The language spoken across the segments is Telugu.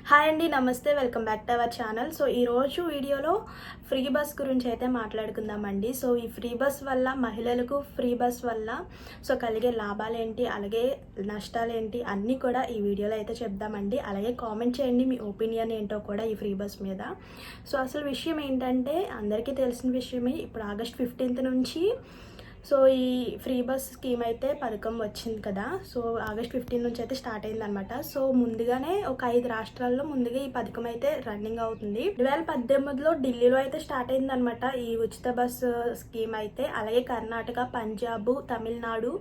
హాయ్ అండి, నమస్తే. Welcome back to our channel. So ఈరోజు వీడియోలో ఫ్రీ బస్ గురించి అయితే మాట్లాడుకుందామండి. సో ఈ ఫ్రీ బస్ వల్ల, మహిళలకు ఫ్రీ బస్ వల్ల కలిగే లాభాలు ఏంటి, అలాగే నష్టాలు ఏంటి అన్నీ కూడా ఈ వీడియోలో అయితే చెప్దామండి. అలాగే కామెంట్ చేయండి మీ ఒపీనియన్ ఏంటో కూడా ఈ ఫ్రీ బస్ మీద. సో అసలు విషయం ఏంటంటే, అందరికీ తెలిసిన విషయమే, ఇప్పుడు ఆగస్ట్ 15th నుంచి ఈ ఫ్రీ బస్ స్కీమ్ అయితే పథకం వచ్చింది కదా. సో ఆగస్ట్ 15 నుంచి అయితే స్టార్ట్ అయిందనమాట. సో ముందుగానే ఒక 5 రాష్ట్రాల్లో ముందుగా ఈ పథకం అయితే రన్నింగ్ అవుతుంది. 2018లో ఢిల్లీలో అయితే స్టార్ట్ అయిందనమాట ఈ ఉచిత బస్ స్కీమ్ అయితే. అలాగే కర్ణాటక, పంజాబ్, తమిళనాడు,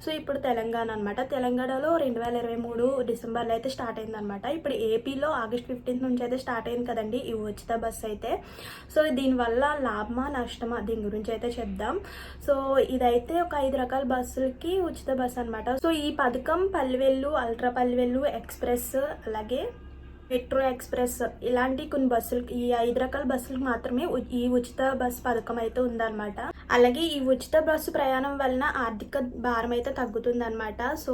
సో ఇప్పుడు తెలంగాణ అనమాట. తెలంగాణలో 2023 డిసెంబర్లో అయితే స్టార్ట్ అయిందనమాట. ఇప్పుడు ఏపీలో ఆగస్ట్ 15 నుంచి అయితే స్టార్ట్ అయింది కదండి ఈ ఉచిత బస్ అయితే. సో దీనివల్ల లాభమా నష్టమా దీని గురించి అయితే చెప్దాం. సో ఇదైతే ఒక 5 రకాల బస్సులకి ఉచిత బస్సు అనమాట. సో ఈ పథకం పల్లెవెల్లు, అల్ట్రా పల్లెవెల్లు, ఎక్స్ప్రెస్, అలాగే మెట్రో ఎక్స్ప్రెస్ ఇలాంటి కొన్ని బస్సులకి, ఈ 5 రకాల బస్సులకు మాత్రమే ఈ ఉచిత బస్సు పథకం అయితే ఉందన్నమాట. అలాగే ఈ ఉచిత బస్సు ప్రయాణం వలన ఆర్థిక భారం అయితే తగ్గుతుంది అనమాట. సో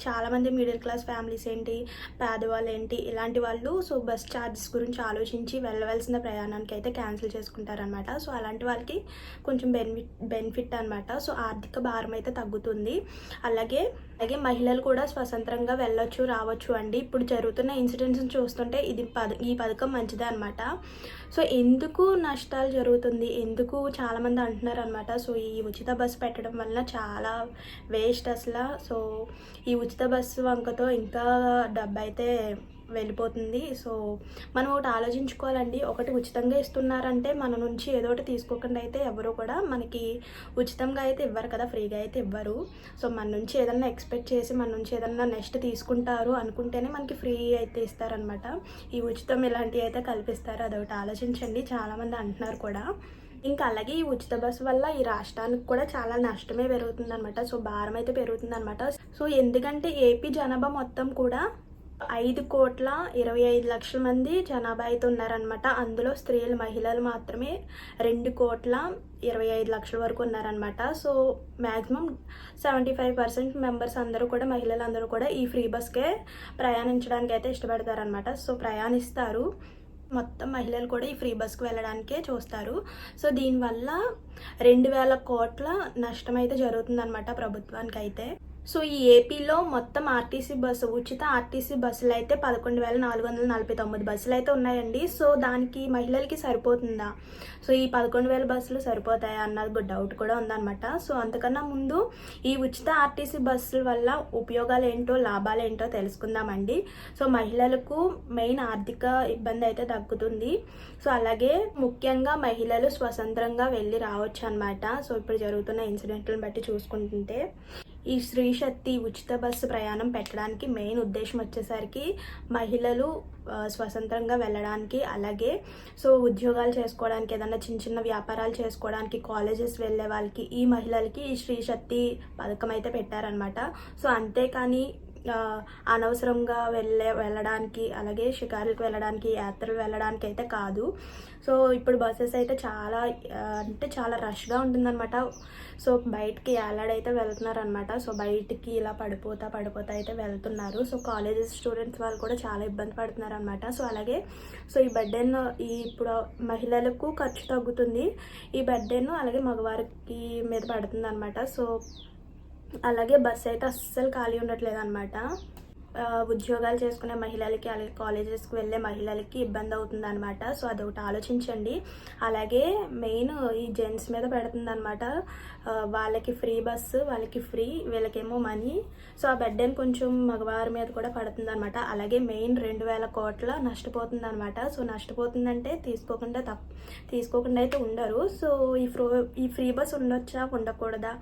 చాలా మంది మిడిల్ క్లాస్ ఫ్యామిలీస్ ఏంటి, పేదవాళ్ళు ఏంటి, ఇలాంటి వాళ్ళు బస్ ఛార్జెస్ గురించి ఆలోచించి వెళ్ళవలసిన ప్రయాణానికి అయితే క్యాన్సిల్ చేసుకుంటారనమాట. సో అలాంటి వాళ్ళకి కొంచెం బెనిఫిట్ అనమాట. సో ఆర్థిక భారం అయితే తగ్గుతుంది. అలాగే మహిళలు కూడా స్వతంత్రంగా వెళ్ళొచ్చు, రావచ్చు అండి. ఇప్పుడు జరుగుతున్న ఇన్సిడెంట్స్ చూస్తుంటే ఈ పథకం మంచిదే అనమాట. సో ఎందుకు నష్టాలు జరుగుతుంది, ఎందుకు చాలామంది అంటున్నారు అనమాట. సో ఈ ఉచిత బస్సు పెట్టడం వల్ల చాలా వేస్ట్ అసలు. సో ఈ ఉచిత బస్సు వంకతో ఇంకా డబ్బు అయితే వెళ్ళిపోతుంది. సో మనం ఒకటి ఆలోచించుకోవాలండి. ఒకటి ఉచితంగా ఇస్తున్నారంటే మన నుంచి ఏదో ఒకటి తీసుకోకుండా అయితే ఎవరు కూడా మనకి ఉచితంగా అయితే ఇవ్వరు కదా, ఫ్రీగా అయితే ఇవ్వరు. సో మన నుంచి ఏదన్నా ఎక్స్పెక్ట్ చేసి మన నుంచి ఏదన్నా నెక్స్ట్ తీసుకుంటారు అనుకుంటేనే మనకి ఫ్రీ అయితే ఇస్తారనమాట. ఈ ఉచితం ఇలాంటివి అయితే కల్పిస్తారు. అదొకటి ఆలోచించండి. చాలామంది అంటున్నారు కూడా. ఇంకా అలాగే ఈ ఉచిత బస్సు వల్ల ఈ రాష్ట్రానికి కూడా చాలా నష్టమే పెరుగుతుంది అనమాట. సో భారం అయితే పెరుగుతుంది అనమాట. సో ఎందుకంటే ఏపీ జనాభా మొత్తం కూడా 5,25,00,000 మంది జనాభా అయితే ఉన్నారనమాట. అందులో స్త్రీలు, మహిళలు మాత్రమే 2,25,00,000 వరకు ఉన్నారనమాట. సో మ్యాక్సిమం 75% మెంబర్స్ అందరూ కూడా, మహిళలందరూ కూడా ఈ ఫ్రీ బస్కే ప్రయాణించడానికి అయితే ఇష్టపడతారనమాట. సో ప్రయాణిస్తారు. మొత్తం మహిళలు కూడా ఈ ఫ్రీ బస్కి వెళ్ళడానికే చూస్తారు. సో దీనివల్ల 2,000 కోట్ల నష్టం అయితే జరుగుతుందన్నమాట ప్రభుత్వానికి అయితే. సో ఈ ఏపీలో మొత్తం ఉచిత ఆర్టీసీ బస్సులు అయితే 11,449 బస్సులు అయితే ఉన్నాయండి. సో దానికి మహిళలకి సరిపోతుందా, సో ఈ 11,000 బస్సులు సరిపోతాయా అన్నది డౌట్ కూడా ఉందన్నమాట. సో అంతకన్నా ముందు ఈ ఉచిత ఆర్టీసీ బస్సుల వల్ల ఉపయోగాలు ఏంటో, లాభాలు ఏంటో తెలుసుకుందామండి. సో మహిళలకు మెయిన్ ఆర్థిక ఇబ్బంది అయితే తగ్గుతుంది. సో అలాగే ముఖ్యంగా మహిళలు స్వతంత్రంగా వెళ్ళి రావచ్చు అనమాట. సో ఇప్పుడు జరుగుతున్న ఇన్సిడెంట్లను బట్టి చూసుకుంటుంటే ఈ స్త్రీ శక్తి ఉచిత బస్సు ప్రయాణం పెట్టడానికి మెయిన్ ఉద్దేశం వచ్చేసరికి మహిళలు స్వతంత్రంగా వెళ్ళడానికి, అలాగే ఉద్యోగాలు చేసుకోవడానికి, ఏదైనా చిన్న చిన్న వ్యాపారాలు చేసుకోవడానికి, కాలేజెస్ వెళ్ళే వాళ్ళకి, ఈ మహిళలకి ఈ స్త్రీ శక్తి పథకం అయితే పెట్టారనమాట. సో అంతేకాని అనవసరంగా వెళ్ళడానికి, అలాగే షికారులకు వెళ్ళడానికి, యాత్రలు వెళ్ళడానికి అయితే కాదు. సో ఇప్పుడు బస్సెస్ అయితే చాలా రష్గా ఉంటుందన్నమాట. సో బయటికి ఏలాడైతే వెళ్తున్నారనమాట. సో బయటికి ఇలా పడిపోతా అయితే వెళ్తున్నారు. సో కాలేజెస్ స్టూడెంట్స్ వాళ్ళు కూడా చాలా ఇబ్బంది పడుతున్నారు అనమాట. సో అలాగే ఈ బర్డెన్ ఇప్పుడు మహిళలకు ఖర్చు తగ్గుతుంది. ఈ బర్డెన్ అలాగే మగవారికి మీద పడుతుంది అనమాట. సో అలాగే బస్సు అయితే అస్సలు ఖాళీ ఉండట్లేదు అనమాట. ఉద్యోగాలు చేసుకునే మహిళలకి, అలాగే కాలేజెస్కి వెళ్ళే మహిళలకి ఇబ్బంది అవుతుంది అనమాట. సో అదొకటి ఆలోచించండి. అలాగే మెయిన్ ఈ జెంట్స్ మీద పెడుతుంది అనమాట. వాళ్ళకి ఫ్రీ బస్సు, వాళ్ళకి ఫ్రీ, వీళ్ళకేమో మనీ. సో ఆ బెడ్డెన్ కొంచెం మగవారి మీద కూడా పడుతుంది అనమాట. అలాగే మెయిన్ 2,000 కోట్ల నష్టపోతుంది అనమాట. సో నష్టపోతుందంటే తీసుకోకుండా అయితే ఉండరు. సో ఈ ఫ్రీ బస్ ఉండొచ్చా, ఉండకూడదా,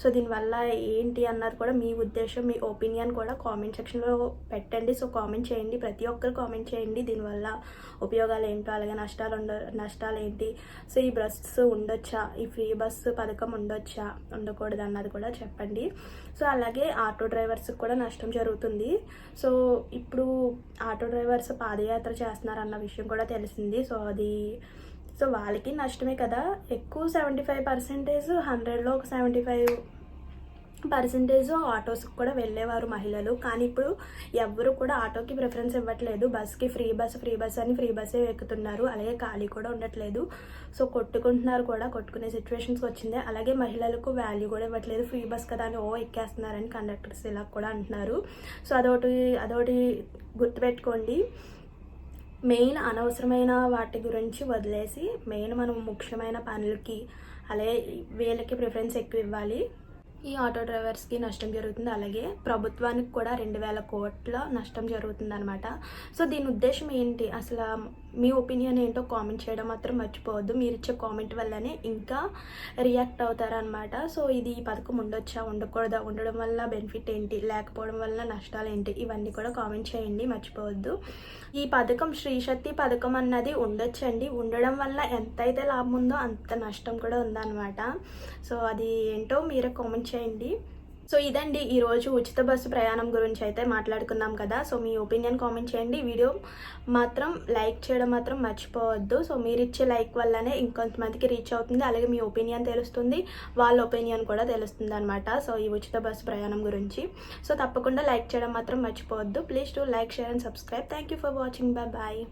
సో దీనివల్ల ఏంటి అన్నది కూడా మీ ఉద్దేశం, మీ ఒపీనియన్ కూడా కామెంట్ సెక్షన్లో పెట్టండి. సో కామెంట్ చేయండి, ప్రతి ఒక్కరు కామెంట్ చేయండి. దీనివల్ల ఉపయోగాలు ఏంటో, అలాగే నష్టాలు ఏంటి, సో ఈ బస్సు ఉండొచ్చా, ఈ ఫ్రీ బస్సు పథకం ఉండొచ్చా, ఉండకూడదు అన్నది కూడా చెప్పండి. సో అలాగే ఆటో డ్రైవర్స్కి కూడా నష్టం జరుగుతుంది. సో ఇప్పుడు ఆటో డ్రైవర్స్ పాదయాత్ర చేస్తున్నారన్న విషయం కూడా తెలిసింది. సో వాళ్ళకి నష్టమే కదా. ఎక్కువ 75%, 100లో ఒక 75 పర్సంటేజ్ ఆటోస్కి కూడా వెళ్ళేవారు మహిళలు. కానీ ఇప్పుడు ఎవ్వరు కూడా ఆటోకి ప్రిఫరెన్స్ ఇవ్వట్లేదు. బస్కి ఫ్రీ బస్ అని ఫ్రీ బస్సే ఎక్కుతున్నారు. అలాగే ఖాళీ కూడా ఉండట్లేదు. సో కొట్టుకుంటున్నారు కూడా, కొట్టుకునే సిచ్యువేషన్స్కి వచ్చింది. అలాగే మహిళలకు వాల్యూ కూడా ఇవ్వట్లేదు. ఫ్రీ బస్ కదా అని ఎక్కేస్తున్నారని కండక్టర్స్ ఇలా కూడా అంటున్నారు. సో అదొకటి గుర్తుపెట్టుకోండి. మెయిన్ అనవసరమైన వాటి గురించి వదిలేసి మెయిన్ మనం ముఖ్యమైన పనులకి అలాగే వీళ్ళకి ప్రిఫరెన్స్ ఎక్కువ ఇవ్వాలి. ఈ ఆటో డ్రైవర్స్కి నష్టం జరుగుతుంది. అలాగే ప్రభుత్వానికి కూడా 2,000 కోట్ల నష్టం జరుగుతుంది అనమాట. సో దీని ఉద్దేశం ఏంటి, అసలు మీ ఒపీనియన్ ఏంటో కామెంట్ చేయడం మాత్రం మర్చిపోవద్దు. మీరు ఇచ్చే కామెంట్ వల్లనే ఇంకా రియాక్ట్ అవుతారనమాట. సో ఇది ఈ పథకం ఉండొచ్చా, ఉండకూడదా, ఉండడం వల్ల బెనిఫిట్ ఏంటి, లేకపోవడం వల్ల నష్టాలు ఏంటి, ఇవన్నీ కూడా కామెంట్ చేయండి, మర్చిపోవద్దు. ఈ పథకం స్త్రీ శక్తి పథకం అన్నది ఉండొచ్చండి. ఉండడం వల్ల ఎంతైతే లాభం ఉందో అంత నష్టం కూడా ఉందన్నమాట. సో అది ఏంటో మీరే కామెంట్ చేయండి. సో ఇదండి ఈరోజు ఉచిత బస్సు ప్రయాణం గురించి అయితే మాట్లాడుకున్నాం కదా. సో మీ ఒపీనియన్ కామెంట్ చేయండి. వీడియో మాత్రం లైక్ చేయడం మాత్రం మర్చిపోవద్దు. సో మీరు ఇచ్చే లైక్ వల్లనే ఇంకొంతమందికి రీచ్ అవుతుంది. అలాగే మీ ఒపీనియన్ తెలుస్తుంది, వాళ్ళ ఒపీనియన్ కూడా తెలుస్తుంది అనమాట. సో ఈ ఉచిత బస్సు ప్రయాణం గురించి సో తప్పకుండా లైక్ చేయడం మాత్రం మర్చిపోవద్దు. Please to like, share and subscribe. Thank you for watching. Bye.